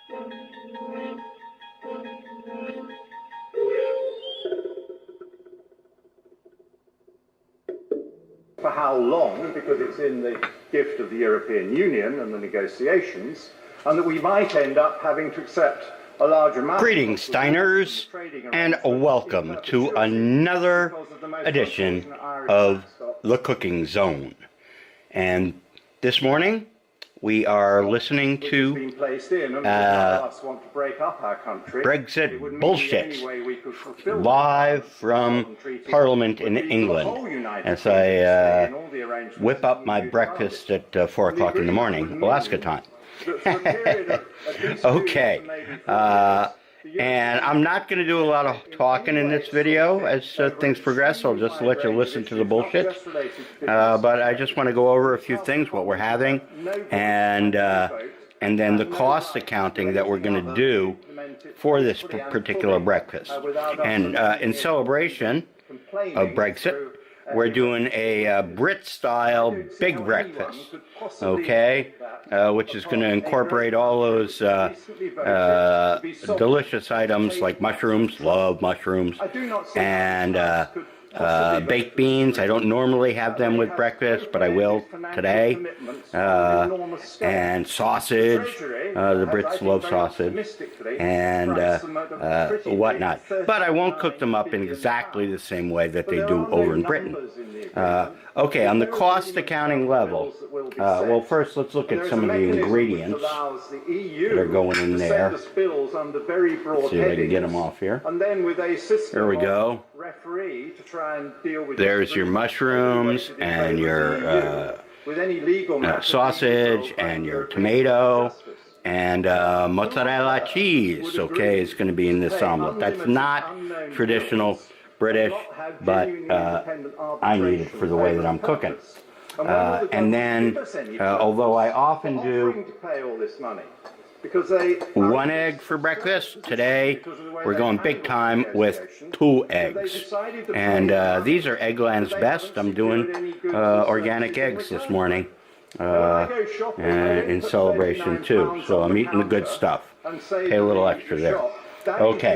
For how long, because it's in the gift of the European Union and the negotiations, and that we might end up having to accept a large amount. Greetings, Steiners, and welcome to another edition of The Cooking Zone. And this morning, we are listening to Brexit bullshit live from Parliament in England as I whip up my breakfast at 4 o'clock in the morning, Alaska time. Okay, and I'm not going to do a lot of talking in this video as things progress. I'll just let you listen to the bullshit. But I just want to go over a few things, what we're having, and then the cost accounting that we're going to do for this particular breakfast. And in celebration of Brexit, we're doing a Brit-style big breakfast, okay, which is going to incorporate all those delicious items like mushrooms, love mushrooms, and baked beans. I don't normally have them with breakfast, but I will today. And sausage. The Brits love sausage. And whatnot. But I won't cook them up in exactly the same way that they do over in Britain. Okay, on the cost accounting level, well, first let's look at some of the ingredients that are going in there. Let's see if I can get them off here. There we go. There's your mushrooms and your sausage and your tomato and mozzarella cheese. Okay, it's going to be in this omelet. That's not traditional British, but I need it for the way that I'm cooking. And then, although I often do 1 egg for breakfast, today we're going big time with 2 eggs. And these are Eggland's Best. I'm doing organic eggs this morning in celebration too. So I'm eating the good stuff. Pay a little extra there. Okay.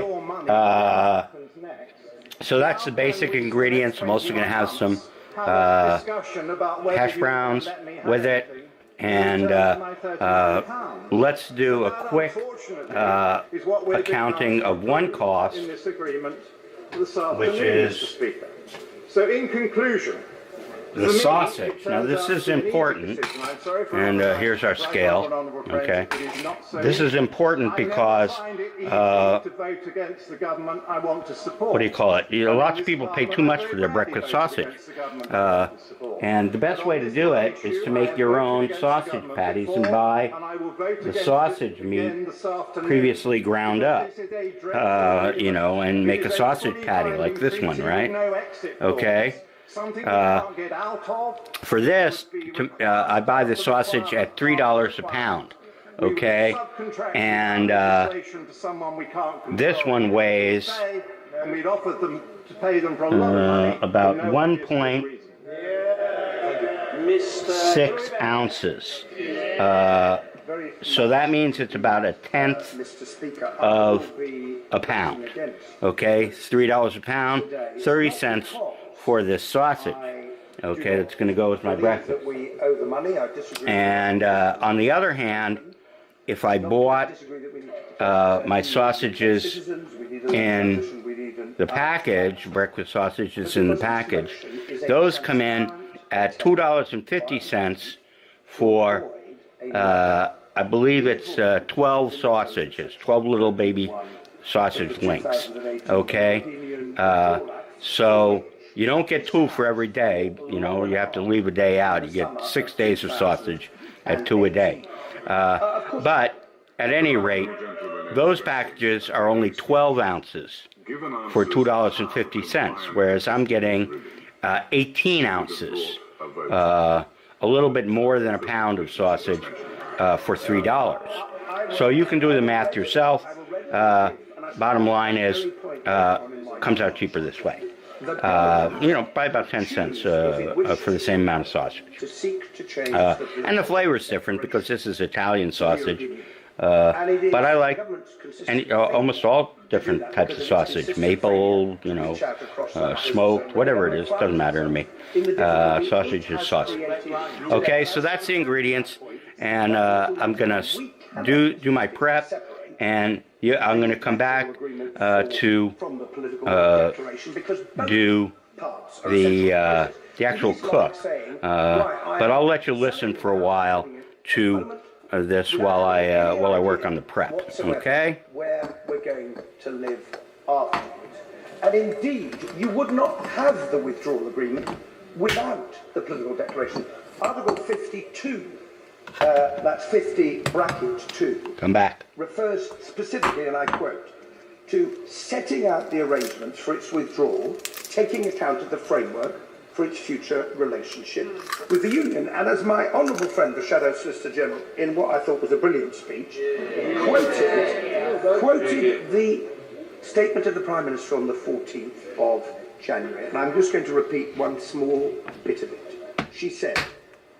So that's the basic ingredients. I'm also going to have some hash browns with it. And let's do a quick accounting of one cost, which is so in conclusion, the sausage. Now this is important, and here's our scale, okay? This is important because, what do you call it? Lots of people pay too much for their breakfast sausage. And the best way to do it is to make your own sausage patties and buy the sausage meat previously ground up, you know, and make a sausage patty like this one, right? Okay? For this, I buy the sausage at $3 a pound, okay? And this one weighs about 1.6 ounces. So that means it's about 1/10 of a pound, okay? It's $3 a pound, 30 cents for this sausage, okay, that's going to go with my breakfast. And on the other hand, if I bought my sausages in the package, breakfast sausages in the package, those come in at $2.50 for, I believe it's 12 sausages, 12 little baby sausage links, okay? So you don't get 2 for every day, you know, you have to leave a day out. You get 6 days of sausage at 2 a day. But at any rate, those packages are only 12 ounces for $2.50, whereas I'm getting 18 ounces, a little bit more than a pound of sausage for $3. So you can do the math yourself. Bottom line is, comes out cheaper this way. You know, by about 10 cents for the same amount of sausage. And the flavor is different because this is Italian sausage. But I like almost all different types of sausage. Maple, you know, smoked, whatever it is, doesn't matter to me. Sausage is sausage. Okay, so that's the ingredients, and I'm gonna do my prep, and I'm gonna come back to do the actual cook. But I'll let you listen for a while to this while I work on the prep. Okay? Where we're going to live afterwards. And indeed, you would not have the withdrawal agreement without the political declaration. Article 52, that's 50 bracket 2. Come back. Refers specifically, and I quote, to setting out the arrangements for its withdrawal, taking account of the framework for its future relationship with the Union. And as my honourable friend, the Shadow Solicitor General, in what I thought was a brilliant speech, quoted the statement of the Prime Minister on the 14th of January. And I'm just going to repeat one small bit of it. She said,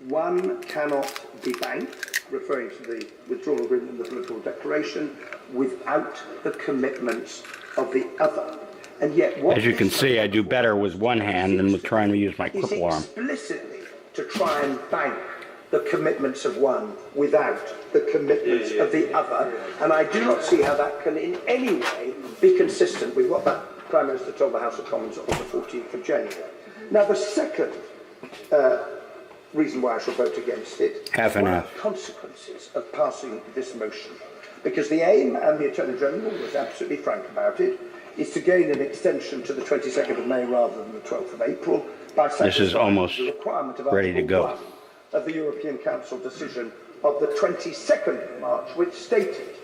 "One cannot be banked," referring to the withdrawal agreement and the political declaration, "without the commitments of the other." And yet, what as you can see, I do better with one hand than with trying to use my cripple arm. Explicitly to try and bank the commitments of one without the commitments of the other, and I do not see how that can in any way be consistent with what that Prime Minister told the House of Commons on the 14th of January. Now, the second reason why I shall vote against it Half and half. consequences of passing this motion, because the aim, and the Attorney General was absolutely frank about it, is to gain an extension to the 22nd of May rather than the 12th of April by This is almost the requirement of ready to Article go. 1 of the European Council decision of the 22nd of March, which stated,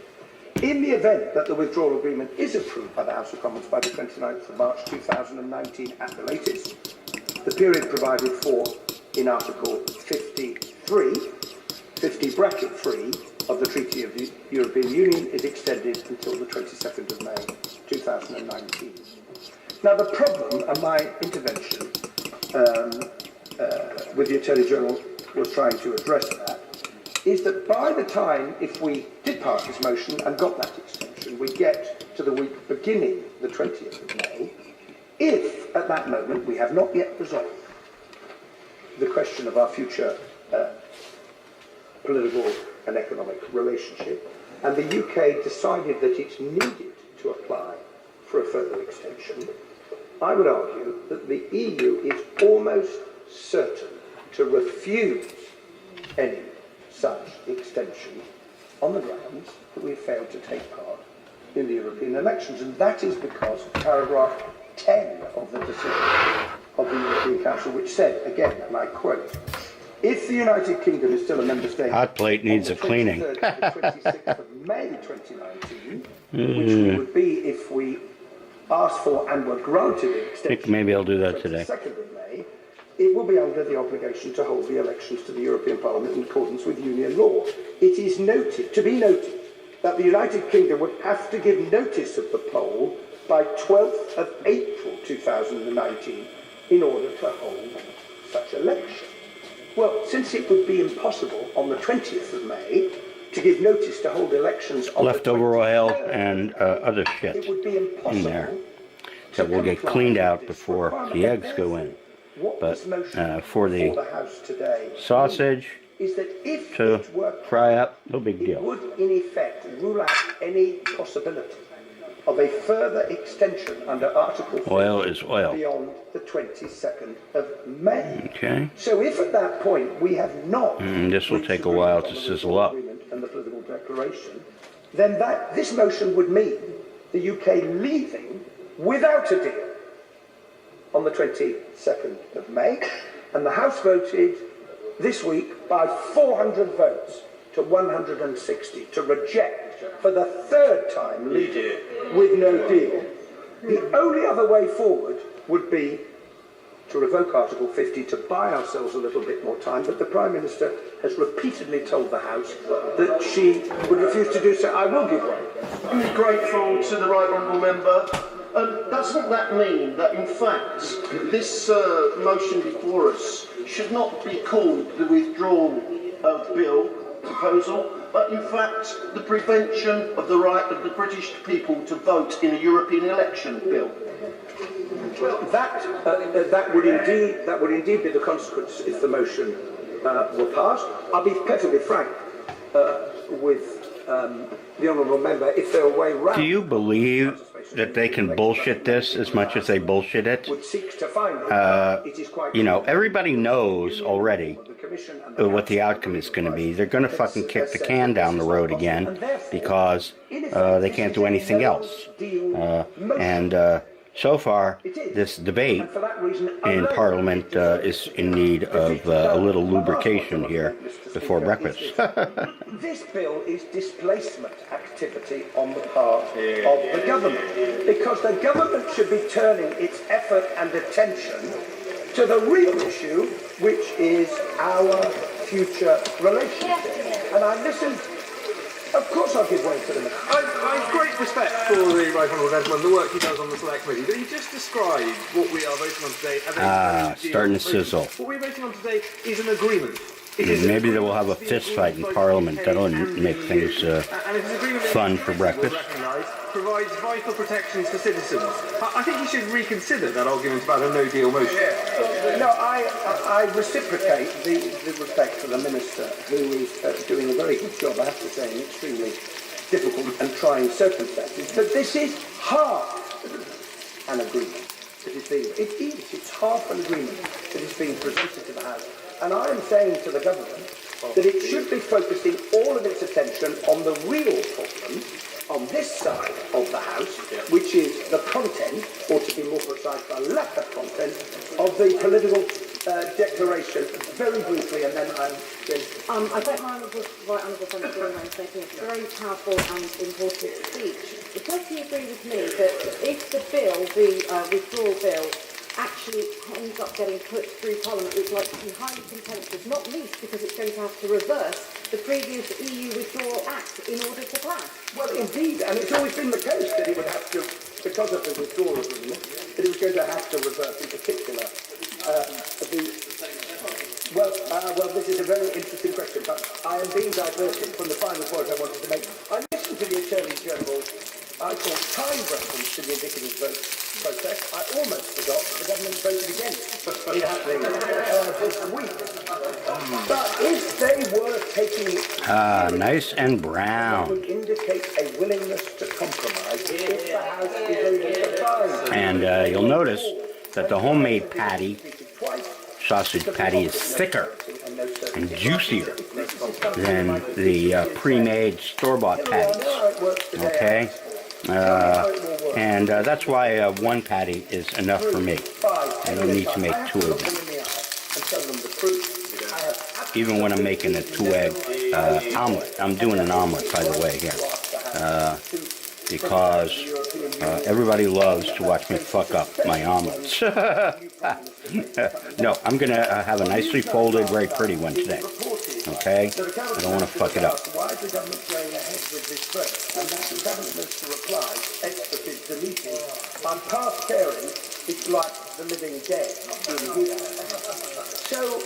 in the event that the withdrawal agreement is approved by the House of Commons by the 29th of March 2019 at the latest, the period provided for in Article 53, 50 bracket 3 of the Treaty of the European Union is extended until the 22nd of May 2019. Now, the problem, and my intervention with the Attorney General was trying to address that, is that by the time, if we did pass this motion and got that extension, we get to the week beginning the 20th of May, if at that moment we have not yet resolved the question of our future political and economic relationship, and the UK decided that it needed to apply for a further extension, I would argue that the EU is almost certain to refuse any such extension on the grounds that we failed to take part in the European elections. And that is because of paragraph 10 of the decision of the European Council, which said, again, and I quote, "If the United Kingdom is still a member state Hot plate needs a cleaning." 26th of May 2019, which we would be if we asked for and were granted an I extension. think maybe I'll do that today. 22nd of May, it will be under the obligation to hold the elections to the European Parliament in accordance with Union law. It is to be noted that the United Kingdom would have to give notice of the poll by 12th of April 2019 in order to hold such election. Well, since it would be impossible on the 20th of May to give notice to hold elections on Leftover the 23rd, oil and other shit it would be impossible in there that will get cleaned out before the eggs go in. What But this motion for the House today sausage is that if to it were fry up, no big it deal. would in effect rule out any possibility of a further extension under Article 4 Oil is oil. beyond the 22nd of May. Okay. So if at that point we have not This will reached take a agreement while on to the sizzle withdrawal up. agreement and the political declaration, then this motion would mean the UK leaving without a deal on the 22nd of May, and the House voted this week by 400 votes to 160 to reject for the third time leaving with no deal. The only other way forward would be to revoke Article 50 to buy ourselves a little bit more time, but the Prime Minister has repeatedly told the House that she would refuse to do so. I will give way. I'm grateful to the right honourable member. Doesn't that mean that in fact this motion before us should not be called the withdrawal bill, proposal, but in fact the prevention of the right of the British people to vote in a European election bill? Well, that would indeed be the consequence if the motion were passed. I'll be perfectly frank with the honourable member. If there were a way round, Do you believe that they can bullshit this as much as they bullshit it? would seek to find it is quite You know, everybody knows already what the outcome is going to be. They're going to fucking kick the can down the road again because they can't do anything else. So far, this debate in Parliament is in need of a little lubrication here before breakfast. This bill is displacement activity on the part of the government, because the government should be turning its effort and attention to the real issue, which is our future relationship. And I listened. Of course I'll give way to them. I've great respect for the Right Honourable Gentleman, the work he does on the Select Committee, but he just described what we are voting on today as a starting to sizzle. What we're voting on today is an agreement. Maybe they will have a fist fight in Parliament. That'll make things fun for breakfast. Provides vital protections for citizens. I think you should reconsider that argument about a no-deal motion. No, I reciprocate the respect for the Minister, who is doing a very good job, I have to say, in extremely difficult and trying circumstances. But this is half an agreement that is being... It's half an agreement that is being presented to the House. And I am saying to the government that it should be focusing all of its attention on the real problem on this side of the House, which is the content, or to be more precise, the lack of content of the political declaration. Very briefly, and then I'm going to... I don't mind the Right Honourable Senator making a very powerful and important speech. Does he agree with me that if the bill, the withdrawal bill, actually ends up getting put through Parliament, it's likely to be highly contentious, not least because it's going to have to reverse the previous EU Withdrawal Act in order to pass? Well, indeed, and it's always been the case that it would have to, because of the withdrawal agreement, that it was going to have to reverse in particular well, this is a very interesting question, but I am being diverted from the final point I wanted to make. I listened to the Attorney General's, I thought, kind reference to the indicative vote process. I almost forgot the government voted against it happening this week. But if they were taking nice and brown. would indicate a willingness to compromise if the House is able to find. And you'll notice that the homemade patty, sausage patty, is thicker and juicier than the pre-made store-bought patties. Okay? And that's why one patty is enough for me. I don't need to make two of them. Even when I'm making a two-egg omelet. I'm doing an omelet, by the way, here. Because everybody loves to watch me fuck up my omelets. No, I'm going to have a nicely folded, very pretty one today. Okay? I don't want to fuck it up. Why is the government going ahead with this vote? And that's the government's reply, expletive deleted. I'm past caring, it's like the living dead in here. So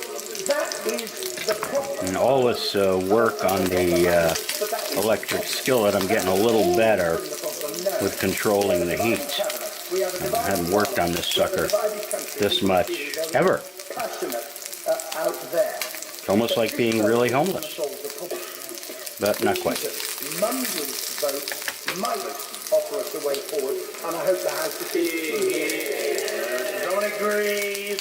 that is the problem. And all this work on the electric skillet, I'm getting a little better with controlling the heat. I haven't worked on this sucker this much ever. It's almost like being really homeless, but not quite. Monday's vote might offer us a way forward, and I hope the House will see. Everyone agrees.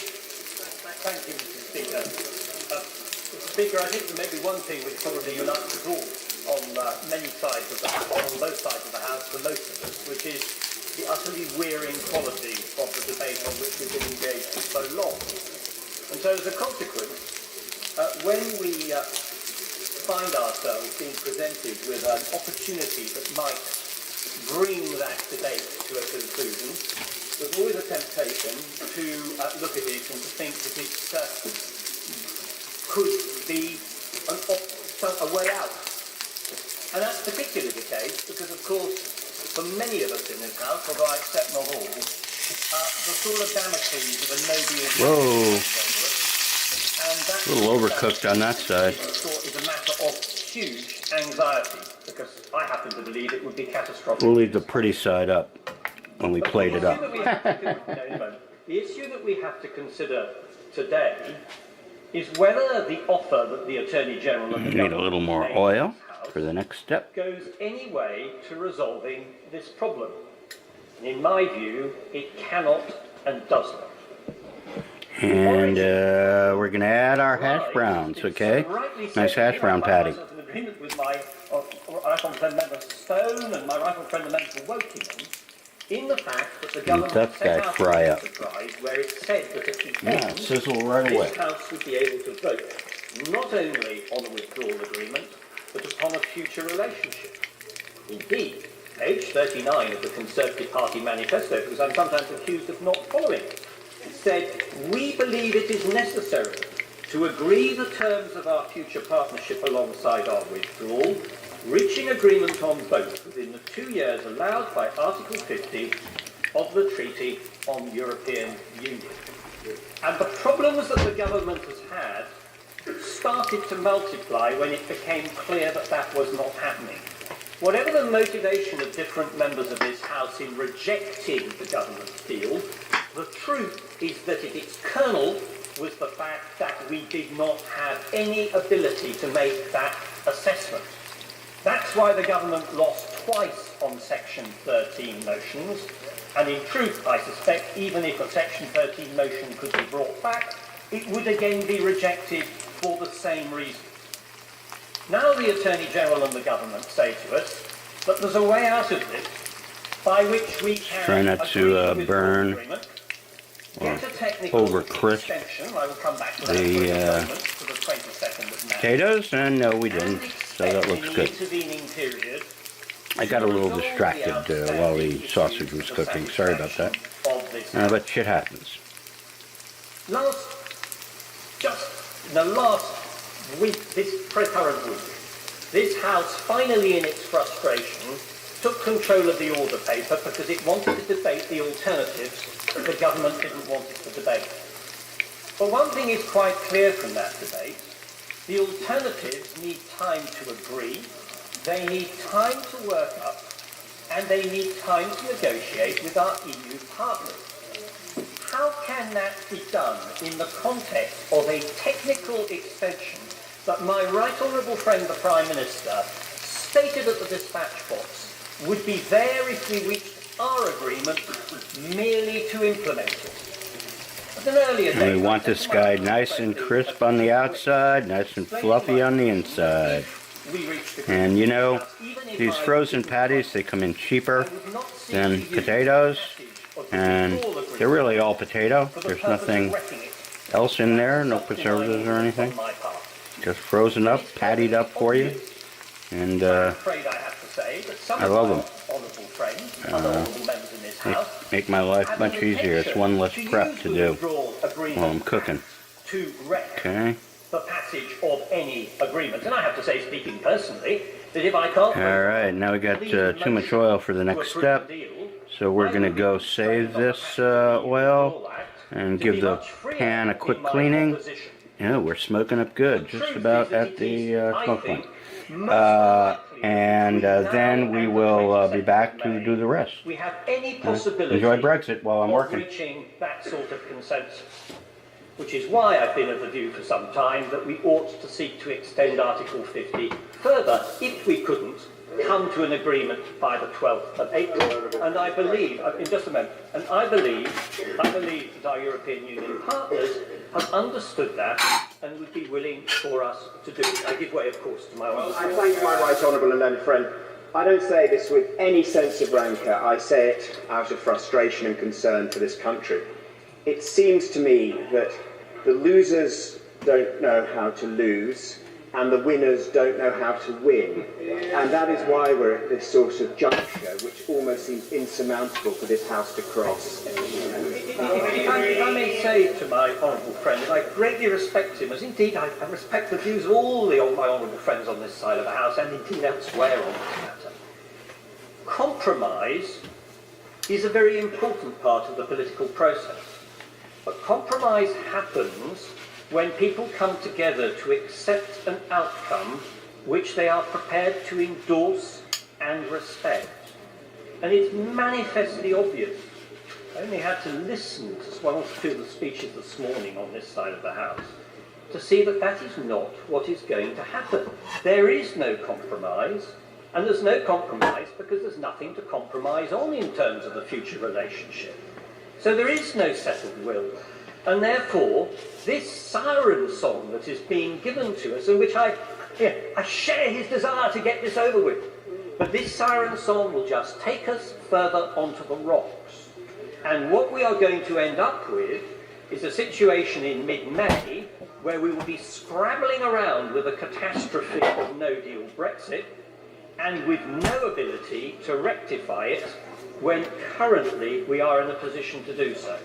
Thank you, Mr. Speaker. Mr. Speaker, I think there may be one thing which probably unites us all on many sides of the House, on both sides of the House, for most of us, which is the utterly wearying quality of the debate on which we've been engaged for so long. And so as a consequence, when we find ourselves being presented with an opportunity that might bring that debate to a conclusion, there's always a temptation to look at it and to think that it could be a way out. And that's particularly the case because, of course, for many of us in this House, although I accept not all, the sort of Damocles of a no-deal... Whoa. A little overcooked on that side. ...is a matter of huge anxiety, because I happen to believe it would be catastrophic. We'll leave the pretty side up when we played it up. The issue that we have to consider today is whether the offer that the Attorney General and the Need a little government more made oil in this House for the next step. goes any way to resolving this problem. And in my view, it cannot and does not. And we're going to add our hash browns, okay? Nice hash brown patty. I'm in agreement with my rifle friend member Stone and my rifle friend member Wokingham in the fact that the government that set guy out fry an up. enterprise where it said that at the Yeah, end, sizzle right away. this House would be able to vote not only on a withdrawal agreement, but upon a future relationship. Indeed, page 39 of the Conservative Party manifesto, because I'm sometimes accused of not following it, said, "We believe it is necessary to agree the terms of our future partnership alongside our withdrawal, reaching agreement on both within the 2 years allowed by Article 50 of the Treaty on European Union." And the problems that the government has had started to multiply when it became clear that that was not happening. Whatever the motivation of different members of this House in rejecting the government's deal, the truth is that at its kernel was the fact that we did not have any ability to make that assessment. That's why the government lost twice on Section 13 motions, and in truth, I suspect, even if a Section 13 motion could be brought back, it would again be rejected for the same reason. Now the Attorney General and the government say to us that there's a way out of this by which we can Try not to burn get a technical over crisp extension. I will come back to that the, for the 22nd of May. potatoes, and no, we didn't. So that looks good. Intervening period I got a little distracted while the sausage was cooking. Sorry about that. But shit happens. Just in the last week, this current week, this House finally, in its frustration, took control of the order paper because it wanted to debate the alternatives that the government didn't want it to debate. But one thing is quite clear from that debate: the alternatives need time to agree, they need time to work up, and they need time to negotiate with our EU partners. How can that be done in the context of a technical extension that my right honourable friend the Prime Minister stated at the dispatch box would be there if we reached our agreement merely to implement it? At an earlier date, And we want this guy nice and crisp on the outside, nice and fluffy on the inside. And you know, these frozen patties, they come in cheaper than potatoes, and they're really all potato. There's nothing else in there, no preservatives or anything. Just frozen up, pattied up for you, and I love them. Make my life much easier. It's one less prep to do while I'm cooking. Okay. The passage of any agreement. And I have to say, speaking personally, that if I can't... Alright, now we got too much oil for the next step. So we're going to go save this oil and give the pan a quick cleaning. Yeah, we're smoking up good, just about at the smoke point. And then we will be back to do the rest. We have any possibility enjoy Brexit while I'm working. Reaching that sort of consensus. Which is why I've been of the view for some time that we ought to seek to extend Article 50 further, if we couldn't come to an agreement by the 12th of April. And I believe, in just a moment, and I believe that our European Union partners have understood that and would be willing for us to do it. I give way, of course, to my honourable I thank my right honourable and learned friend. I don't say this with any sense of rancour. I say it out of frustration and concern for this country. It seems to me that the losers don't know how to lose, and the winners don't know how to win. And that is why we're at this sort of juncture, which almost seems insurmountable for this House to cross. If I may say to my honourable friend, that I greatly respect him, as indeed I respect the views of all my honourable friends on this side of the House, and indeed elsewhere on this matter. Compromise is a very important part of the political process. But compromise happens when people come together to accept an outcome which they are prepared to endorse and respect. And it's manifestly obvious. I only had to listen to one or two of the speeches this morning on this side of the House to see that that is not what is going to happen. There is no compromise, and there's no compromise because there's nothing to compromise on in terms of the future relationship. So there is no settled will. And therefore, this siren song that is being given to us, and which I share his desire to get this over with, but this siren song will just take us further onto the rocks. And what we are going to end up with is a situation in mid-May where we will be scrabbling around with a catastrophe of no-deal Brexit and with no ability to rectify it when currently we are in a position to do so.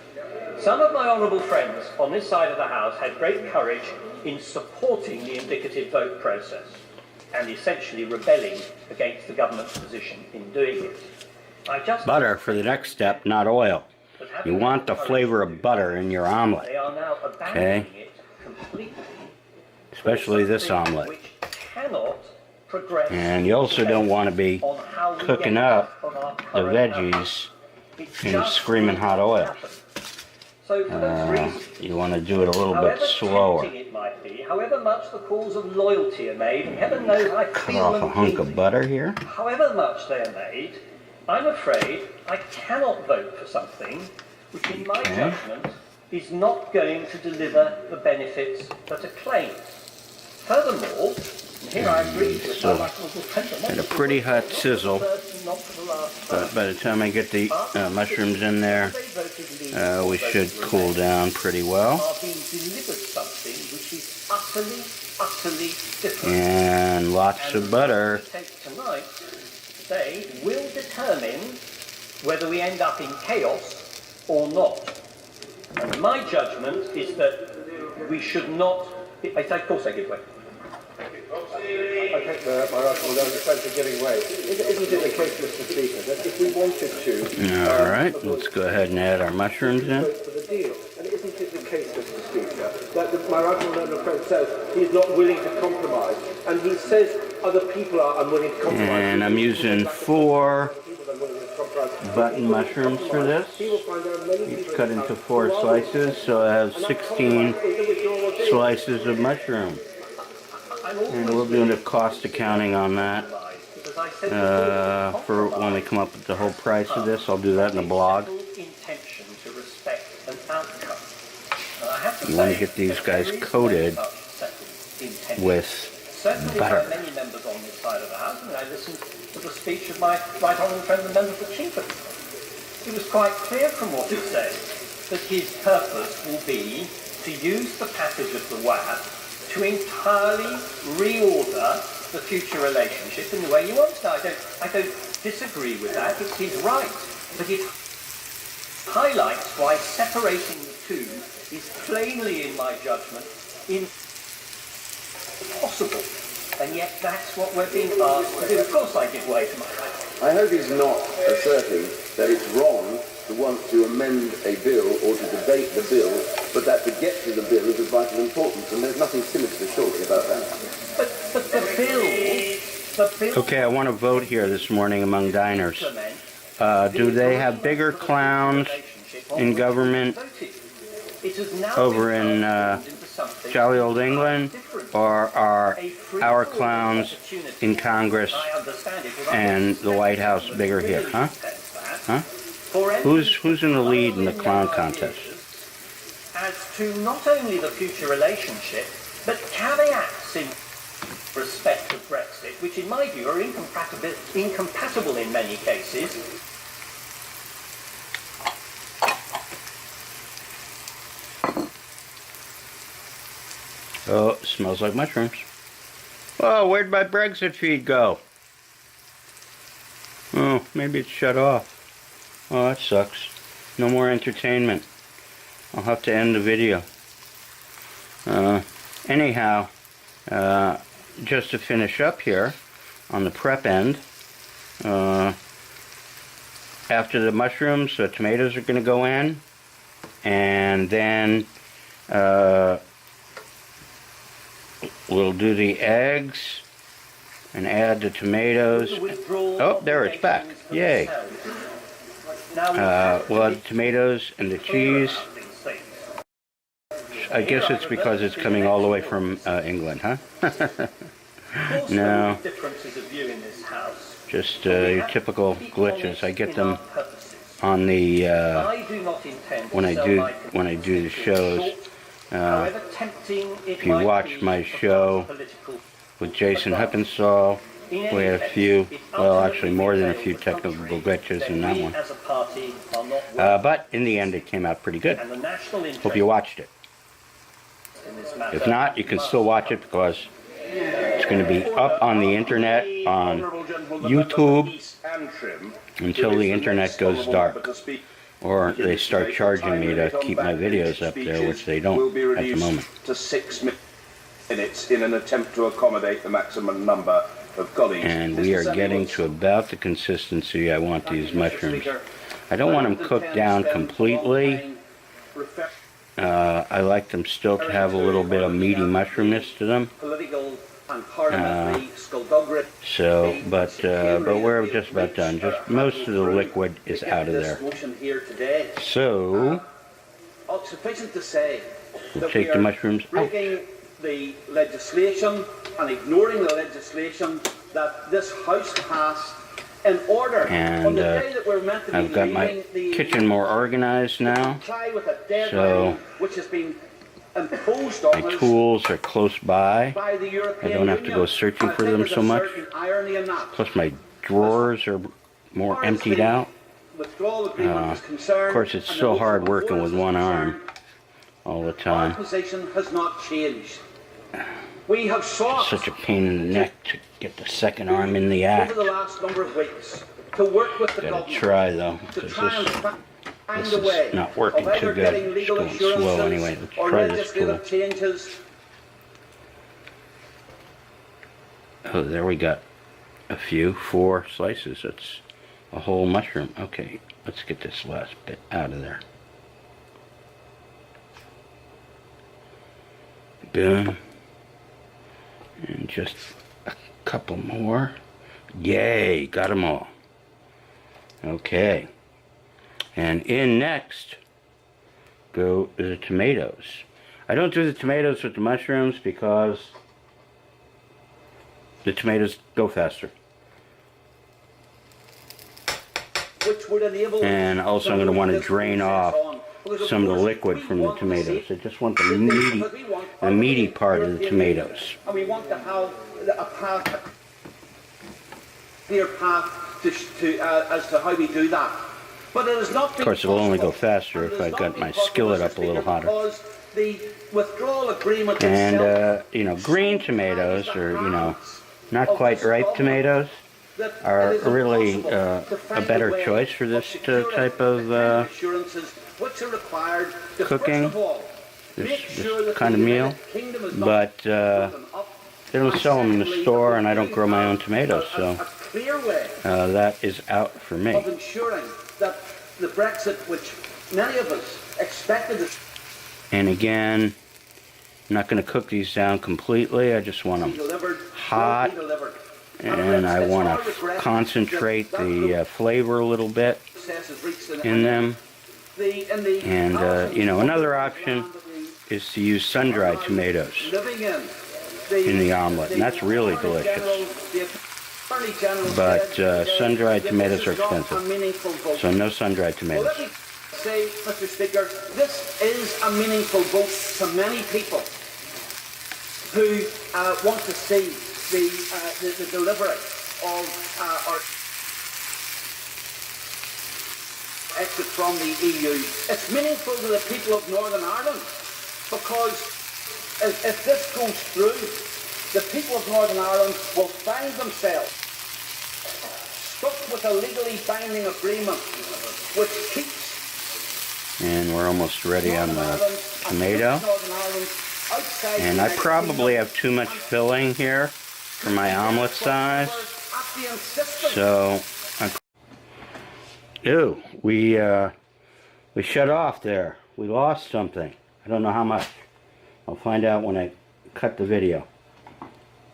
Some of my honourable friends on this side of the House had great courage in supporting the indicative vote process and essentially rebelling against the government's position in doing it. Butter for the next step, not oil. You want the flavor of butter in your omelet. They are now abandoning it completely, especially this omelet. which cannot progress. And you also don't want to be on how we cooking get up out of our the current veggies It in just screaming hot won't oil. happen. So for those reasons, You want to do it a little bit however slower. tempting it might be, however much the calls of loyalty are made, and heaven knows I Cut feel off them a hunk of keenly, butter here. however much they are made, I'm afraid I cannot vote for something which in my judgment is not going to deliver the benefits that are claimed. Furthermore, and here I agree with So, my honourable friend, had a pretty hot sizzle, not for the last but by the time I get the mushrooms in there, we should cool down pretty well. are being delivered something which is utterly different. And lots of butter. Today will determine whether we end up in chaos or not. And my judgment is that we should not. Of course I give way. I think my argument on the friends are giving way. Isn't it the case, Mr. Speaker, that if we wanted to... All right, let's go ahead and add our mushrooms in. vote for the deal? And isn't it the case, Mr. Speaker, that my right friend says he's not willing to compromise, and he says other people are unwilling to compromise. And I'm using 4 button mushrooms for this. Each cut into 4 slices, so I have 16 slices of mushroom. And we'll do the cost accounting on that for when we come up with the whole price of this. I'll do that in the blog. You want to get these guys coated with butter. Many members on this side of the House, and I listened to the speech of my right honourable friend, the member for Chieftain. It was quite clear from what he said that his purpose will be to use the passage of the WAP to entirely reorder the future relationship in the way he wants to. I don't disagree with that. It's his right, but it highlights why separating the two is plainly, in my judgment, impossible. And yet that's what we're being asked to do. Of course I give way to my right. I hope he's not asserting that it's wrong to want to amend a bill or to debate the bill, but that to get to the bill is of vital importance, and there's nothing sinister surely about that. But the bill... Okay, I want to vote here this morning among diners. Do they have bigger clowns in government over in jolly old England, or are our clowns in Congress and the White House bigger here, huh? Huh? Who's in the lead in the clown contest? As to not only the future relationship, but caveats in respect of Brexit, which in my view are incompatible in many cases. Oh, it smells like mushrooms. Oh, where'd my Brexit feed go? Oh, maybe it's shut off. Oh, that sucks. No more entertainment. I'll have to end the video. Anyhow, just to finish up here on the prep end, after the mushrooms, the tomatoes are going to go in, and then we'll do the eggs and add the tomatoes. Oh, there it's back. Yay. We'll add the tomatoes and the cheese. I guess it's because it's coming all the way from England, huh? No. Just your typical glitches. I get them on the when I do the shows. If you watch my show with Jason Heppenstall, we had a few, well actually more than a few technical glitches in that one. But in the end it came out pretty good. Hope you watched it. If not, you can still watch it because it's going to be up on the internet on YouTube until the internet goes dark. Or they start charging me to keep my videos up there, which they don't at the moment. To 6 minutes in an attempt to accommodate the maximum number of colleagues. And we are getting to about the consistency I want these mushrooms. I don't want them cooked down completely. I like them still to have a little bit of meaty mushroominess to them. But we're just about done. Just most of the liquid is out of there. So sufficient to say we'll take the mushrooms out. The legislation and ignoring the legislation that this House passed in order on the day that we're meant to be I've got my kitchen more organized now. So which has been imposed on my tools are close by. the I don't have to go searching for them so much. Plus my drawers are more emptied out. Of course, it's still hard working with one arm all the time. Our position has not changed. We have sought It's such a pain in the neck to get the second arm in the act. over the last number of weeks to work with the Gotta government try though, to because try and find this a way is not working of too either good. getting It's legal going slow assurances anyway. Let's or try this tool. legislative changes. Oh, there we got a few, 4 slices. That's a whole mushroom. Okay, let's get this last bit out of there. Boom. And just a couple more. Yay, got them all. Okay. And in next go the tomatoes. I don't do the tomatoes with the mushrooms because the tomatoes go faster. Which would enable And also I'm going to want to drain off some of the liquid from the tomatoes. I just want the meaty part of the tomatoes. And we want to have a clear path as to how we do that. But it is not. Of course, it'll only go faster if I got my skillet up a little hotter. The withdrawal agreement And you know, green tomatoes, or you know, not quite ripe tomatoes, are really a better choice for this type of cooking, this kind of meal. But they don't sell them in the store, and I don't grow my own tomatoes, so that is out for me. Of ensuring that the Brexit, which many of us expected. And again, I'm not going to cook these down completely. I just want them hot, and I want to concentrate the flavor a little bit in them. And you know, another option is to use sun-dried tomatoes in the omelet, and that's really delicious. But sun-dried tomatoes are expensive, so no sun-dried tomatoes. Let me say, Mr. Speaker, this is a meaningful vote to many people who want to see the delivery of our exit from the EU. It's meaningful to the people of Northern Ireland because if this goes through, the people of Northern Ireland will find themselves stuck with a legally binding agreement which keeps. And we're almost ready on the tomato. And I probably have too much filling here for my omelet size. So, ew, we shut off there. We lost something. I don't know how much. I'll find out when I cut the video.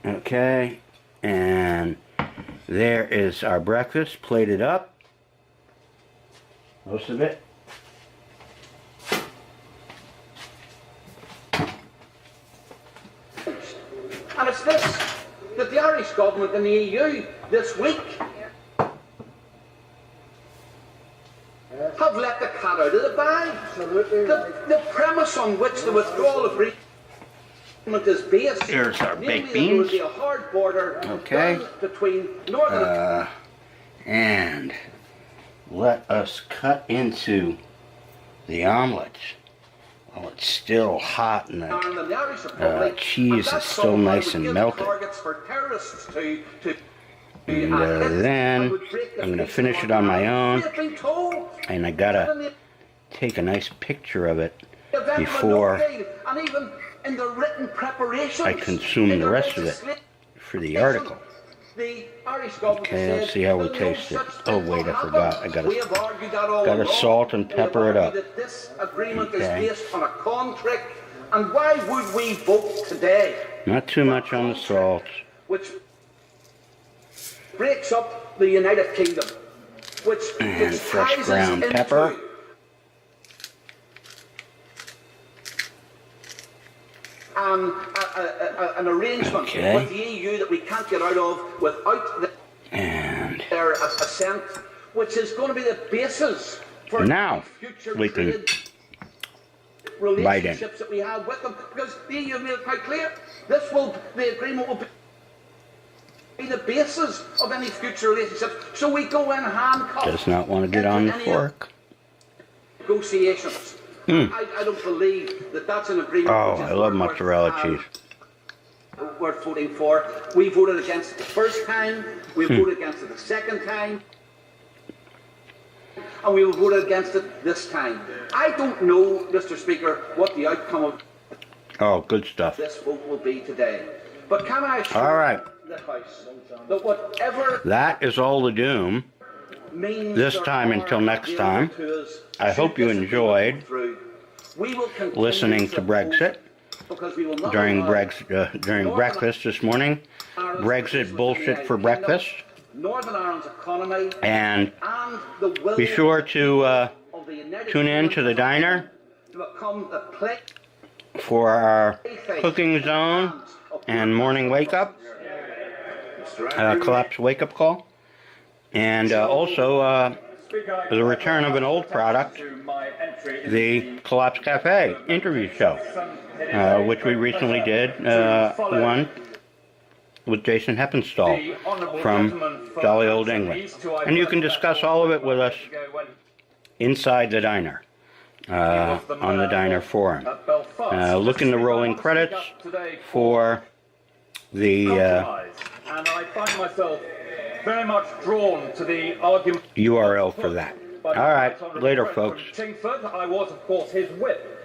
Okay, And there is our breakfast plated up. Most of it. And it's this that the Irish government and the EU this week have let the cat out of the bag. The premise on which the withdrawal agreement is based. Here's our baked namely, there would beans. be a hard border Okay. between Northern And let us cut into the omelets while it's still hot and Ireland and the Irish the Republic. cheese is still nice and melted. And then I'm going to finish it on my own, and I gotta take a nice picture of it before I consume the rest of it for the article. Okay, let's see how we taste it. Oh wait, I forgot. I gotta salt and pepper it up. Okay. And why would we vote today? Not too much on the salt. Which breaks up the United Kingdom, which And fresh ties us ground into pepper. An arrangement Okay. with the EU that we can't get out of without And their assent, which is going to be the basis for now future we can trade bite in. relationships that we have with them, because the EU made it quite clear the agreement will be the basis of any future relationships. So we go in handcuffed. Does not want to get on the fork. Negotiations. I don't believe that that's an agreement. Oh, which is I love worth, mozzarella cheese. worth voting for. We voted against it the first time. We voted against it the second time. And we will vote against it this time. I don't know, Mr. Speaker, what the outcome of Oh, good stuff. this vote will be today. But can I assure All right. the House that whatever That is all the doom. means This there time are until next available time, to us, I should hope you this enjoyed go through, we will continue listening to support, Brexit because we will not during allow during breakfast this morning. Ireland's Brexit position bullshit with the for United Kingdom, breakfast. Northern Ireland's economy, And and the will be sure to of the United tune in to the diner to become the place for our cooking zone and morning wake up, collapse wake up call, and also the return of an old product, the Collapse Cafe interview show, which we recently did one with Jason Heppenstall from jolly old England, and you can discuss all of it with us inside the diner. On the diner forum. Look in the rolling credits for the and I find myself very much drawn to the argument URL for that. All right, later, folks. Chingford. I was, of course, his whip.